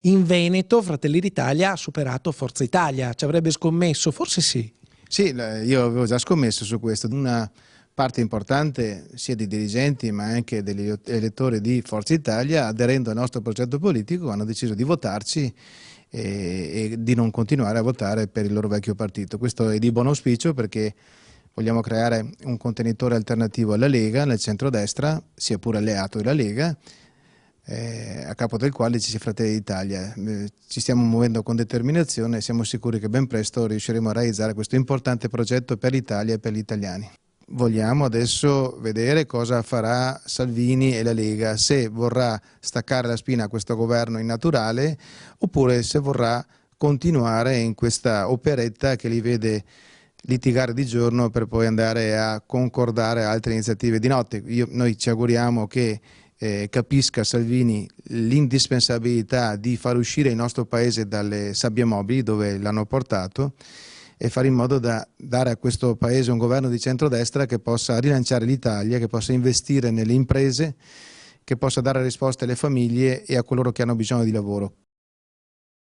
in Veneto Fratelli d'Italia ha superato Forza Italia. Ci avrebbe scommesso? Forse sì. Sì, io avevo già scommesso su questo. Una parte importante sia di dirigenti ma anche degli elettori di Forza Italia, aderendo al nostro progetto politico, hanno deciso di votarci e di non continuare a votare per il loro vecchio partito. Questo è di buon auspicio perché vogliamo creare un contenitore alternativo alla Lega nel centrodestra, sia pure alleato della Lega, a capo del quale ci sia Fratelli d'Italia. Ci stiamo muovendo con determinazione e siamo sicuri che ben presto riusciremo a realizzare questo importante progetto per l'Italia e per gli italiani. Vogliamo adesso vedere cosa farà Salvini e la Lega, se vorrà staccare la spina a questo governo innaturale oppure se vorrà continuare in questa operetta che li vede litigare di giorno per poi andare a concordare altre iniziative di notte. Noi ci auguriamo che capisca Salvini l'indispensabilità di far uscire il nostro paese dalle sabbie mobili dove l'hanno portato e fare in modo da dare a questo paese un governo di centrodestra che possa rilanciare l'Italia, che possa investire nelle imprese, che possa dare risposte alle famiglie e a coloro che hanno bisogno di lavoro.